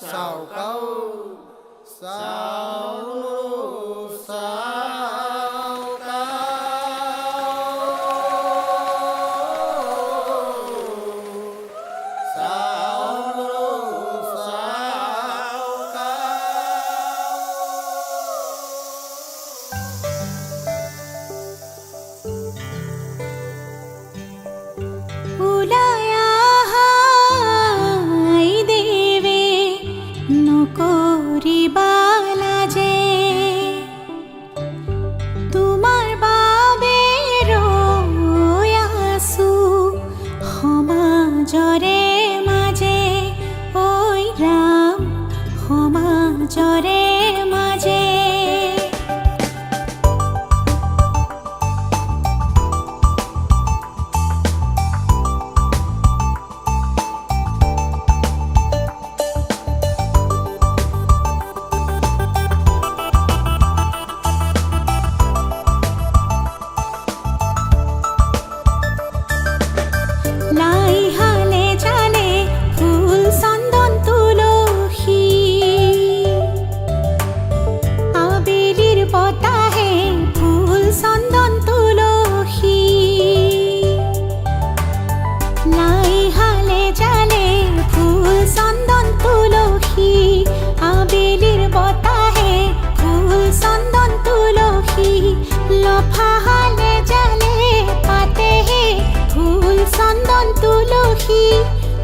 sao câu sao sao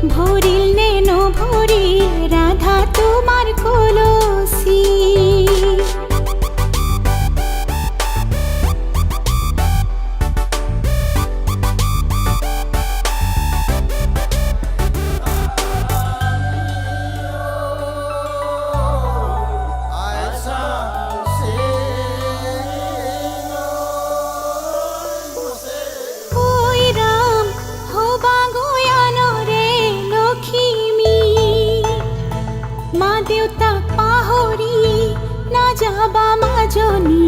ভরিল নেনো ভরি রাধা তোমার কলসি দেউতা পাহরি না যাবা মাজনী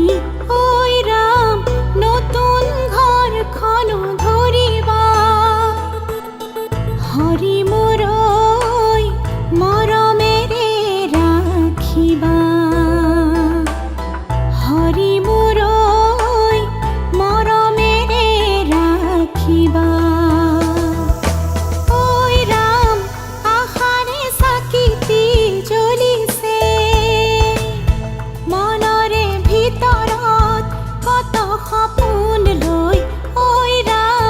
ওই রাম নতুন ঘর খন ধরিবা হরি মোর মরমেরে রাখিবা হরি মোর মরমেরে রাখিবা ওই রাম আহারে সাকিতি মনরে ভিতৰত কত সপোন লৈ ঐ ৰাম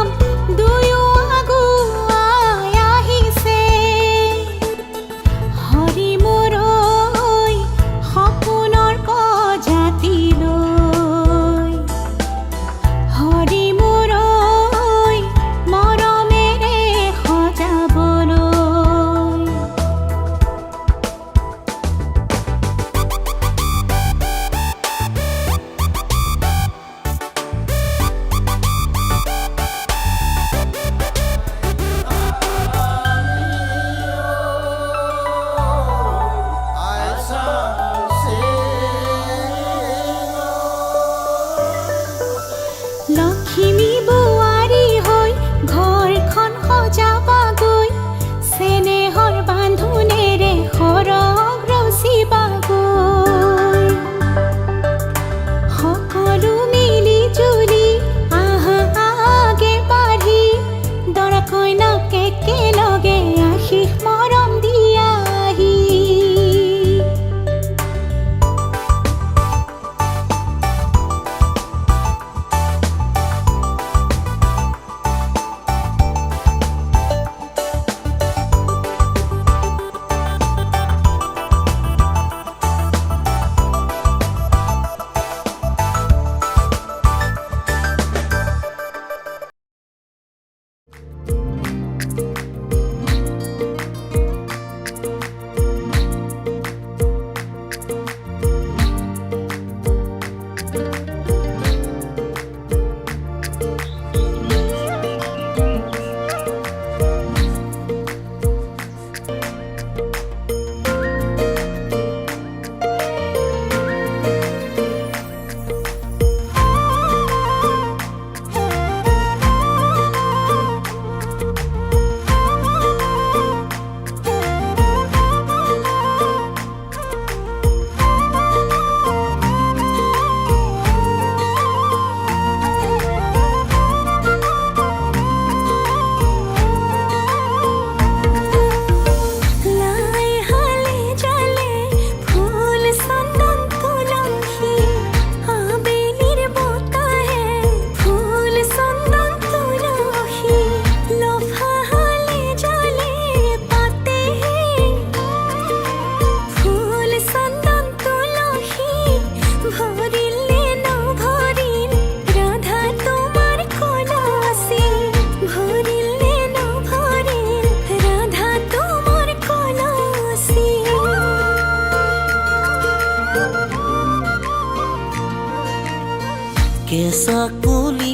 কেঁচা কলি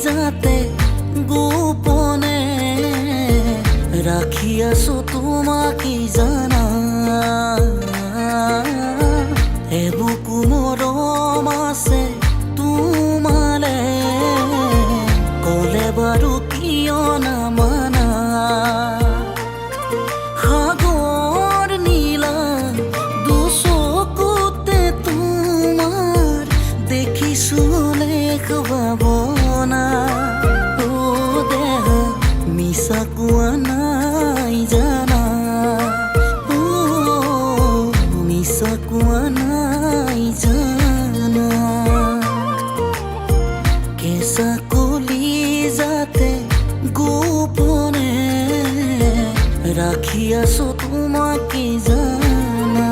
যাতে গোপনে ৰাখি আছো তোমাক জানা এবুকু মৰম আছে তোমালে ক'লে বাৰু কিয় নামানা সাগৰ নীলা দুচকুতে তোমাৰ দেখিছো লেখ ভাৱনা ও দেহ মিছা কোৱা নাই জানা ও মিছা কোৱা নাই জানা কেঁচা কলি যাতে গোপনে ৰাখি আছো তোমাক জানা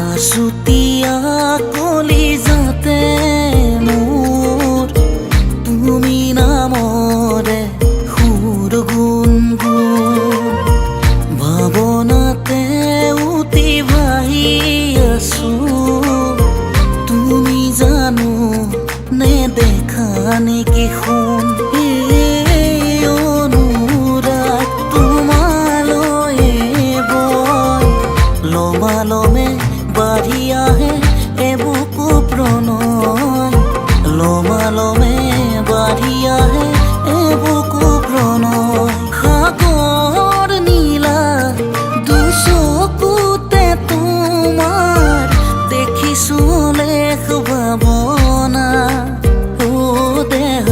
আছুতীয়া কলি যাতে মোৰ তুমি নামৰে সুৰ গুণগুণ ভাৱনাতে উটি ভাহি আছো তুমি জানো নেদেখা নেকি সোণ এই অনুৰাগ তোমালৈ বয় লমালমে বাঢ়ি আহে এবুকু প্ৰণয় লমালমে বাঢ়ি আহে এবুকু প্ৰণয় সাগৰ নীলা দুচকুতে তোমাৰ দেখিছো লেখ ভাৱনা ও দেহ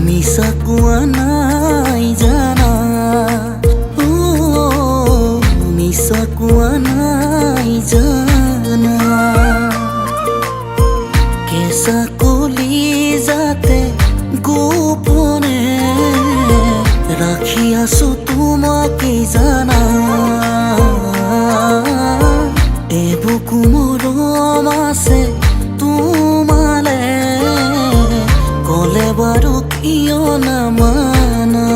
মিছা কোৱা নাই জানা ও মিছা কোৱা নাই জানা কেঁচা কলি যাতে গোপনে ৰাখি আছো তোমাক জানা এবুকু মৰম আছে তোমালে ক'লে বাৰু কিয় নামানা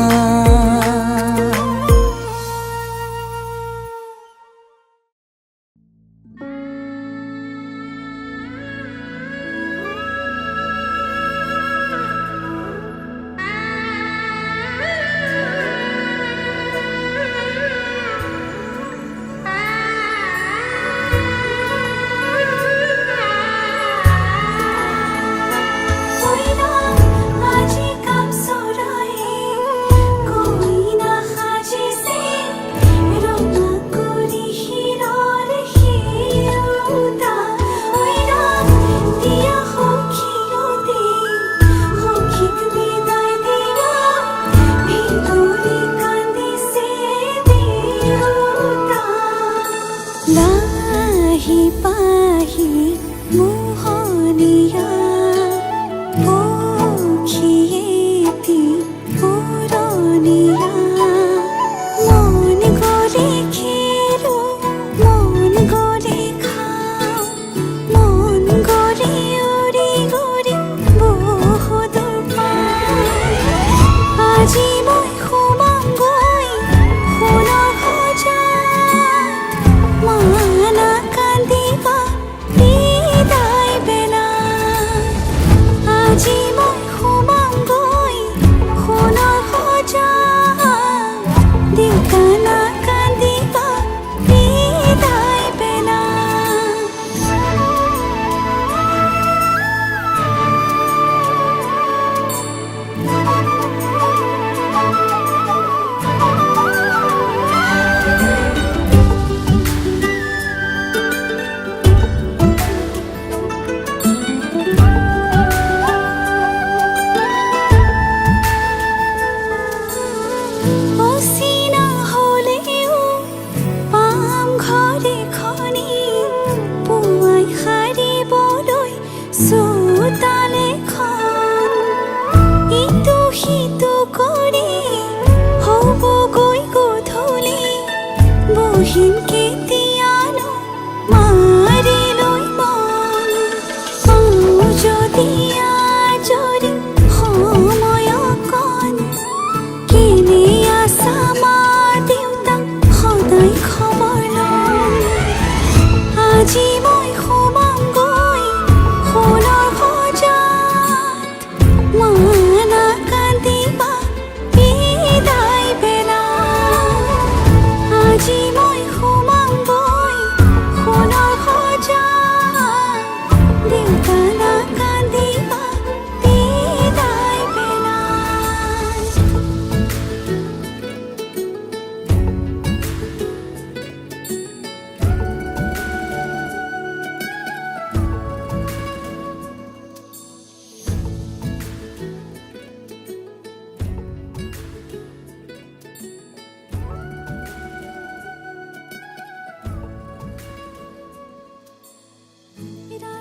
লাহি পাহি মোহনীয়া পক্ষীয়েতি পুৰণীয়া মন গ'লে খেলো মন গ'লে খাওঁ মন গ'লে উৰি গ'লে বহুদূৰ পাওঁ আজি মই সোমামগৈ সোণৰ সজাত মানা কান্দিবা বিদায় বেলা আজি